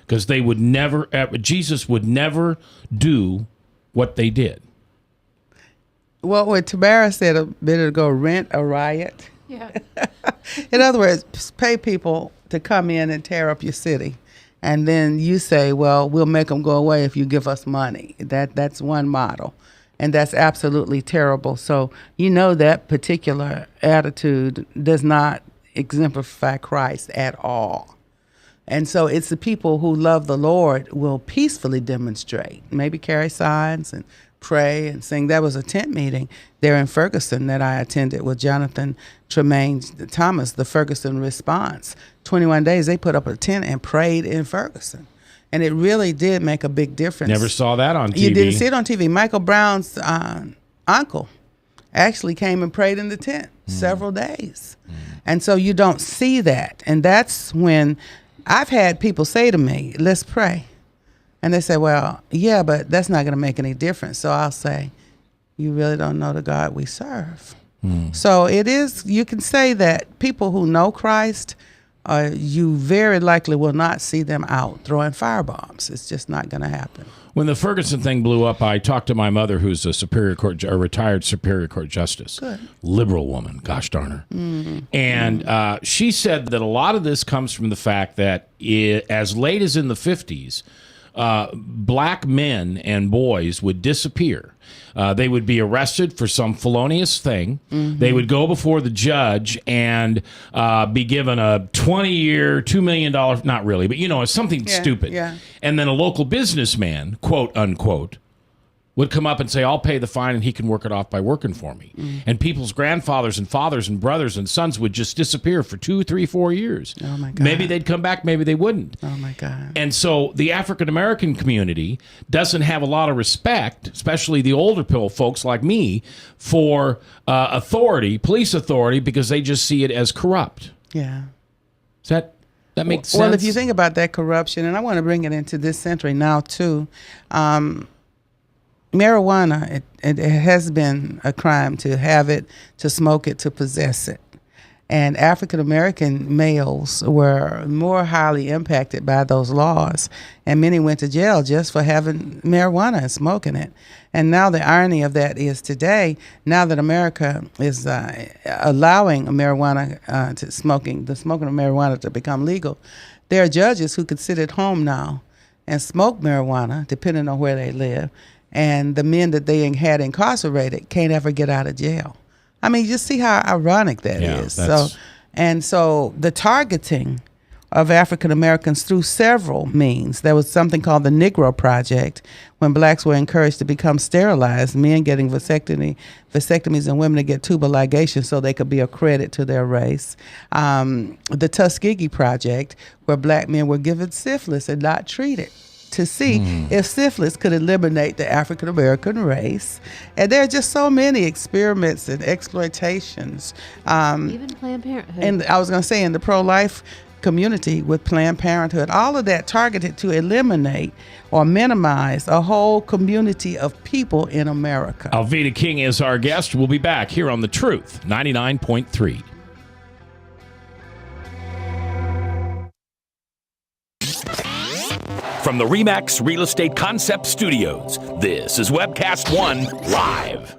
Because they would never, Jesus would never do what they did. Well, what Tamara said a bit ago, rent a riot. Yeah. In other words, pay people to come in and tear up your city. And then you say, well, we'll make them go away if you give us money. That's one model. And that's absolutely terrible. So you know that particular attitude does not exemplify Christ at all. And so it's the people who love the Lord will peacefully demonstrate, maybe carry signs and pray and sing. That was a tent meeting there in Ferguson that I attended with Jonathan Tremaine Thomas, the Ferguson Response. 21 days, they put up a tent and prayed in Ferguson. And it really did make a big difference. Never saw that on TV. You didn't see it on TV. Michael Brown's uncle actually came and prayed in the tent several days. And so you don't see that. And that's when I've had people say to me, let's pray. And they say, well, yeah, but that's not going to make any difference. So I'll say, you really don't know the God we serve. So it is, you can say that people who know Christ, you very likely will not see them out throwing firebombs. It's just not going to happen. When the Ferguson thing blew up, I talked to my mother, who's a retired Superior Court justice. Good. Liberal woman, gosh darn her. And she said that a lot of this comes from the fact that as late as in the 50s, black men and boys would disappear. They would be arrested for some felonious thing. They would go before the judge and be given a 20-year, $2 million, not really, but something stupid. Yeah. And then a local businessman, quote unquote, would come up and say, I'll pay the fine and he can work it off by working for me. And people's grandfathers and fathers and brothers and sons would just disappear for 2, 3, 4 years. Oh, my God. Maybe they'd come back, maybe they wouldn't. Oh, my God. And so the African-American community doesn't have a lot of respect, especially the older folks like me, for authority, police authority, because they just see it as corrupt. Yeah. Does that make sense? Well, if you think about that corruption, and I want to bring it into this century now, too, marijuana, it has been a crime to have it, to smoke it, to possess it. And African-American males were more highly impacted by those laws. And many went to jail just for having marijuana and smoking it. And now the irony of that is today, now that America is allowing marijuana the smoking of marijuana to become legal, there are judges who could sit at home now and smoke marijuana, depending on where they live. And the men that they had incarcerated can't ever get out of jail. I mean, just see how ironic that is. So the targeting of African Americans through several means. There was something called the Negro Project, when blacks were encouraged to become sterilized, men getting vasectomies and women to get tubal ligation so they could be a credit to their race. The Tuskegee Project, where black men were given syphilis and not treated, to see if syphilis could eliminate the African American race. And there are just so many experiments and exploitations. Even Planned Parenthood. And I was going to say in the pro-life community with Planned Parenthood, all of that targeted to eliminate or minimize a whole community of people in America. Alveda King is our guest. We'll be back here on The Truth, 99.3. From the RE/MAX Real Estate Concept Studios, this is Webcast One Live.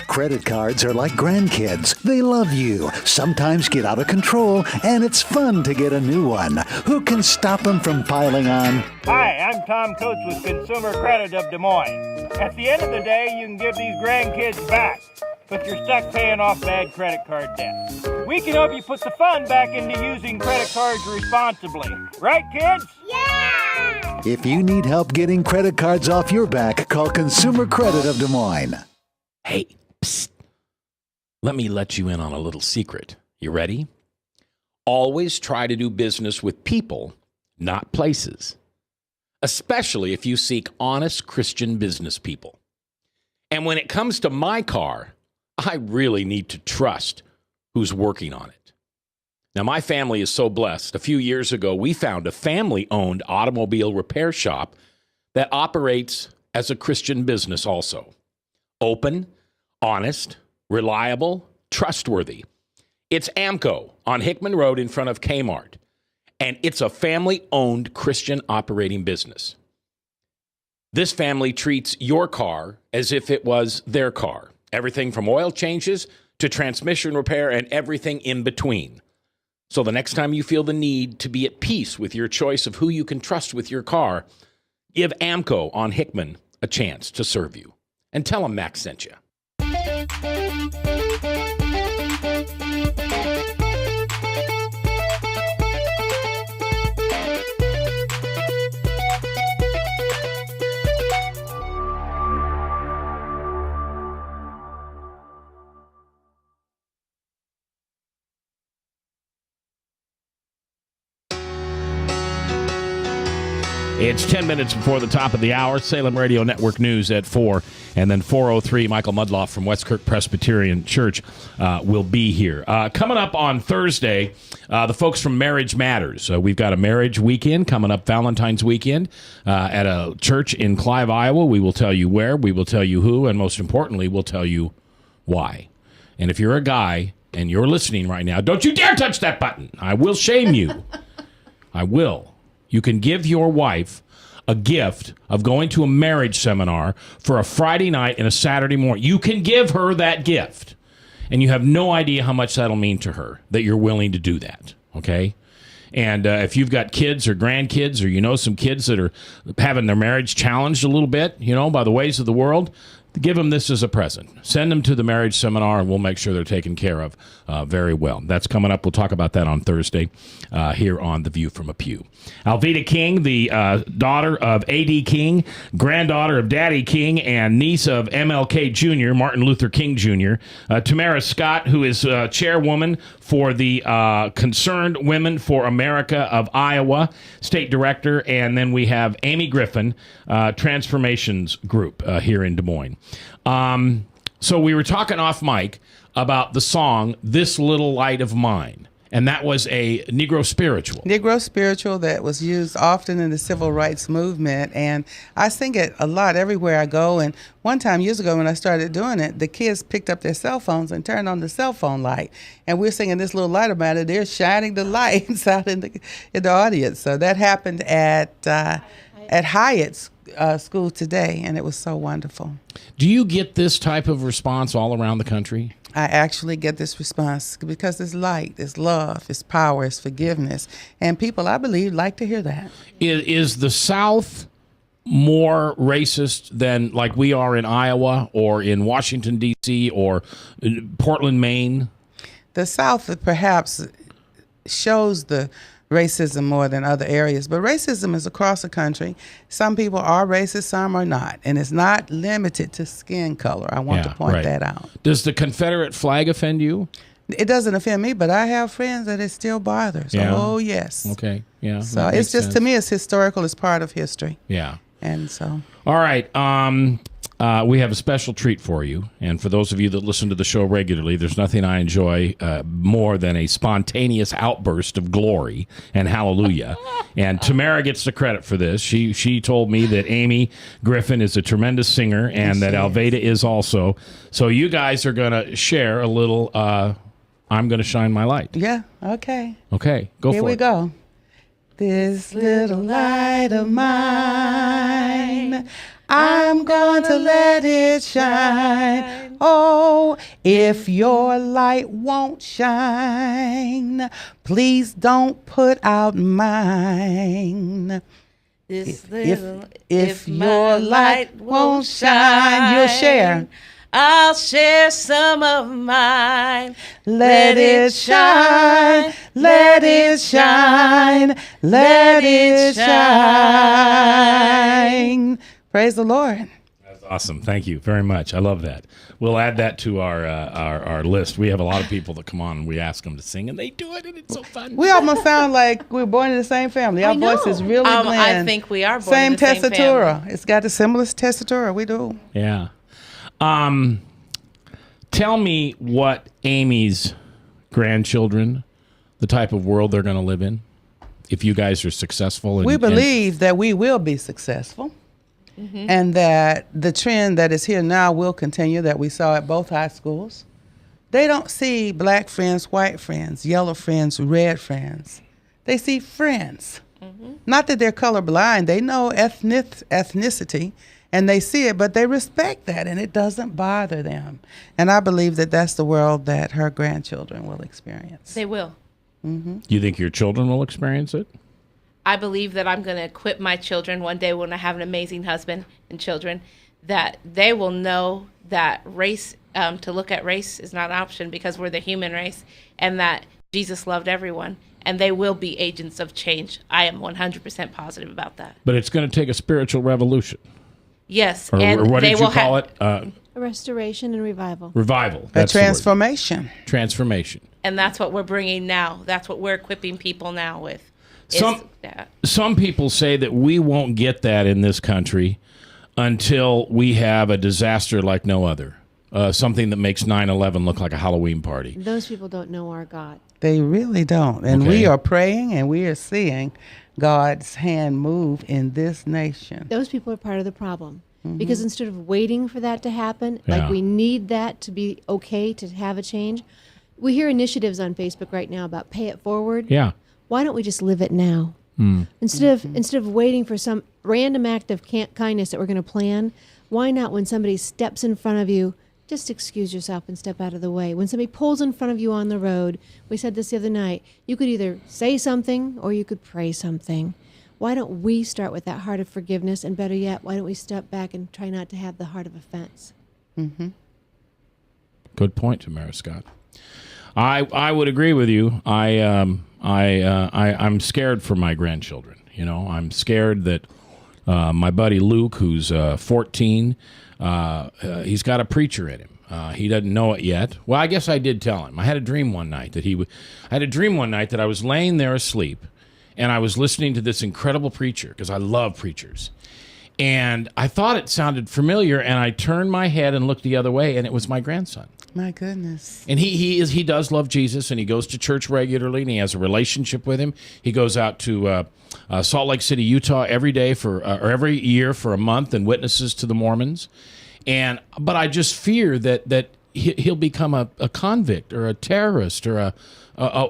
Credit cards are like grandkids. They love you, sometimes get out of control, and it's fun to get a new one. Who can stop them from piling on? Hi, I'm Tom Coates with Consumer Credit of Des Moines. At the end of the day, you can give these grandkids back, but you're stuck paying off bad credit card debt. We can help you put the fun back into using credit cards responsibly. Right, kids? Yeah! If you need help getting credit cards off your back, call Consumer Credit of Des Moines. Hey, psst. Let me let you in on a little secret. You ready? Always try to do business with people, not places. Especially if you seek honest Christian business people. And when it comes to my car, I really need to trust who's working on it. Now, my family is so blessed. A few years ago, we found a family-owned automobile repair shop that operates as a Christian business also. Open, honest, reliable, trustworthy. It's AMCO on Hickman Road in front of Kmart, and it's a family-owned Christian operating business. This family treats your car as if it was their car. Everything from oil changes to transmission repair and everything in between. So the next time you feel the need to be at peace with your choice of who you can trust with your car, give AMCO on Hickman a chance to serve you. And tell them Max sent you. It's 10 minutes before the top of the hour. Salem Radio Network News at 4. And then 4:03, Michael Mudloff from Westkirk Presbyterian Church will be here. Coming up on Thursday, the folks from Marriage Matters. We've got a marriage weekend coming up, Valentine's weekend, at a church in Clive, Iowa. We will tell you where, we will tell you who, and most importantly, we'll tell you why. And if you're a guy and you're listening right now, don't you dare touch that button. I will shame you. I will. You can give your wife a gift of going to a marriage seminar for a Friday night and a Saturday morning. You can give her that gift, and you have no idea how much that'll mean to her that you're willing to do that, okay? And if you've got kids or grandkids, or you know some kids that are having their marriage challenged a little bit, you know, by the ways of the world, give them this as a present. Send them to the marriage seminar, and we'll make sure they're taken care of very well. That's coming up. We'll talk about that on Thursday here on The View from a Pew. Alveda King, the daughter of A.D. King, granddaughter of Daddy King, and niece of MLK Jr., Martin Luther King Jr. Tamara Scott, who is chairwoman for the Concerned Women for America of Iowa, state director. And then we have Amy Griffin, Transformations Group here in Des Moines. So we were talking off mic about the song, This Little Light of Mine. And that was a Negro spiritual. Negro spiritual that was used often in the civil rights movement. And I sing it a lot everywhere I go. And one time years ago when I started doing it, the kids picked up their cell phones and turned on the cell phone light. And we're singing This Little Light about it. They're shining the lights out in the audience. So that happened at Hyatt's school today, and it was so wonderful. Do you get this type of response all around the country? I actually get this response because it's light, it's love, it's power, it's forgiveness. And people, I believe, like to hear that. Is the South more racist than like we are in Iowa or in Washington, D.C. or Portland, Maine? The South perhaps shows the racism more than other areas, but racism is across the country. Some people are racist, some are not, and it's not limited to skin color. I want to point that out. Does the Confederate flag offend you? It doesn't offend me, but I have friends that it still bothers. Yeah. Oh, yes. Okay, yeah. So it's just, to me, it's historical. It's part of history. Yeah. And so. All right. We have a special treat for you. And for those of you that listen to the show regularly, there's nothing I enjoy more than a spontaneous outburst of glory and hallelujah. And Tamara gets the credit for this. She told me that Amy Griffin is a tremendous singer and that Alveda is also. So you guys are going to share a little I'm going to shine my light. Yeah, okay. Okay, go for it. Here we go. This little light of mine, I'm going to let it shine. Oh, if your light won't shine, please don't put out mine. If your light won't shine, you'll share. I'll share some of mine. Let it shine, let it shine, let it shine. Praise the Lord. That's awesome. Thank you very much. I love that. We'll add that to our list. We have a lot of people that come on and we ask them to sing, and they do it, and it's so fun. We almost sound like we're born in the same family. Our voices really blend. I think we are born same in the same tessitura. family. It's got the similest tessitura. We do. Yeah. Tell me what Amy's grandchildren, the type of world they're going to live in, if you guys are successful. We believe that we will be successful, and that the trend that is here now will continue, that we saw at both high schools. They don't see black friends, white friends, yellow friends, red friends. They see friends. Not that they're colorblind. They know ethnicity, and they see it, but they respect that, and it doesn't bother them. And I believe that that's the world that her grandchildren will experience. They will. You think your children will experience it? I believe that I'm going to equip my children one day when I have an amazing husband and children, that they will know that race, to look at race is not an option because we're the human race, and that Jesus loved everyone, and they will be agents of change. I am 100% positive about that. But it's going to take a spiritual revolution. Yes, Or what did you call it? A restoration and revival. Revival. A transformation. Transformation. And that's what we're bringing now. That's what we're equipping people now with. Some people say that we won't get that in this country until we have a disaster like no other. Something that makes 9/11 look like a Halloween party. Those people don't know our God. They really don't. And we are praying and we are seeing God's hand move in this nation. Those people are part of the problem. Because instead of waiting for that to happen, Yeah. like we need that to be okay to have a change, we hear initiatives on Facebook right now about pay it forward. Yeah. Why don't we just live it now? Instead of waiting for some random act of kindness that we're going to plan, why not when somebody steps in front of you, just excuse yourself and step out of the way. When somebody pulls in front of you on the road, we said this the other night, you could either say something or you could pray something. Why don't we start with that heart of forgiveness? And better yet, why don't we step back and try not to have the heart of offense? Good point, Tamara Scott. I would agree with you. I'm scared for my grandchildren. You know, I'm scared that my buddy Luke, who's 14, he's got a preacher in him. He doesn't know it yet. Well, I guess I did tell him. I had a dream one night that I was laying there asleep, and I was listening to this incredible preacher because I love preachers. And I thought it sounded familiar, and I turned my head and looked the other way, and it was my grandson. My goodness. And he does love Jesus, and he goes to church regularly, and he has a relationship with him. He goes out to Salt Lake City, Utah every day or every year for a month and witnesses to the Mormons. But I just fear that he'll become a convict or a terrorist or a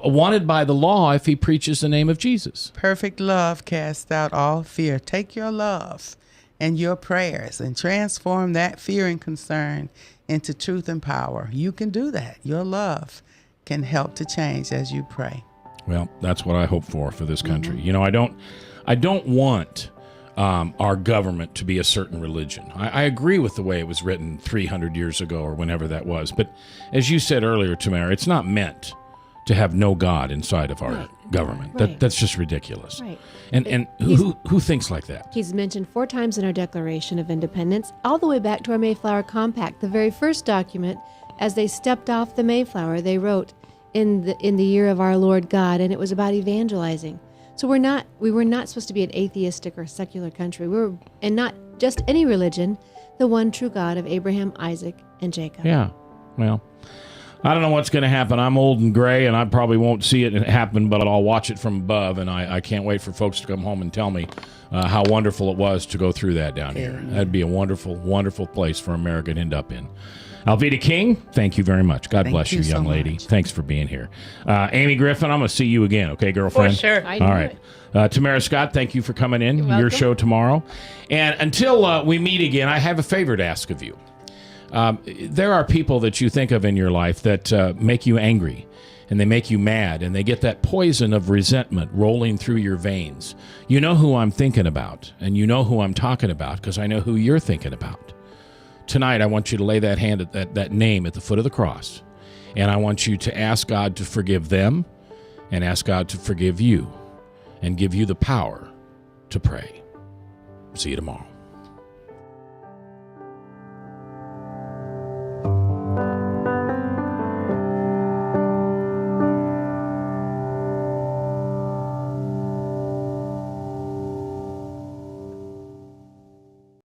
wanted by the law if he preaches the name of Jesus. Perfect love casts out all fear. Take your love and your prayers and transform that fear and concern into truth and power. You can do that. Your love can help to change as you pray. Well, that's what I hope for this country. You know, I don't want our government to be a certain religion. I agree with the way it was written 300 years ago or whenever that was. But as you said earlier, Tamara, it's not meant to have no God inside of our government. Right. That's just ridiculous. Right. And who thinks like that? He's mentioned 4 times in our Declaration of Independence, all the way back to our Mayflower Compact. The very first document, as they stepped off the Mayflower, they wrote in the year of our Lord God, and it was about evangelizing. So we were not supposed to be an atheistic or secular country. And not just any religion, the one true God of Abraham, Isaac, and Jacob. Yeah. Well, I don't know what's going to happen. I'm old and gray, and I probably won't see it happen, but I'll watch it from above, and I can't wait for folks to come home and tell me how wonderful it was to go through that down here. That'd be a wonderful, wonderful place for America to end up in. Alveda King, thank you very much. God bless you, you so young lady. much. Thanks for being here. Amy Griffin, I'm going to see you again, okay, girlfriend? For sure. All right. Tamara Scott, thank you for coming in. Your welcome. show tomorrow. And until we meet again, I have a favor to ask of you. There are people that you think of in your life that make you angry, and they make you mad, and they get that poison of resentment rolling through your veins. You know who I'm thinking about, and you know who I'm talking about, because I know who you're thinking about. Tonight, I want you to lay that hand at that name at the foot of the cross, and I want you to ask God to forgive them and ask God to forgive you and give you the power to pray. See you tomorrow.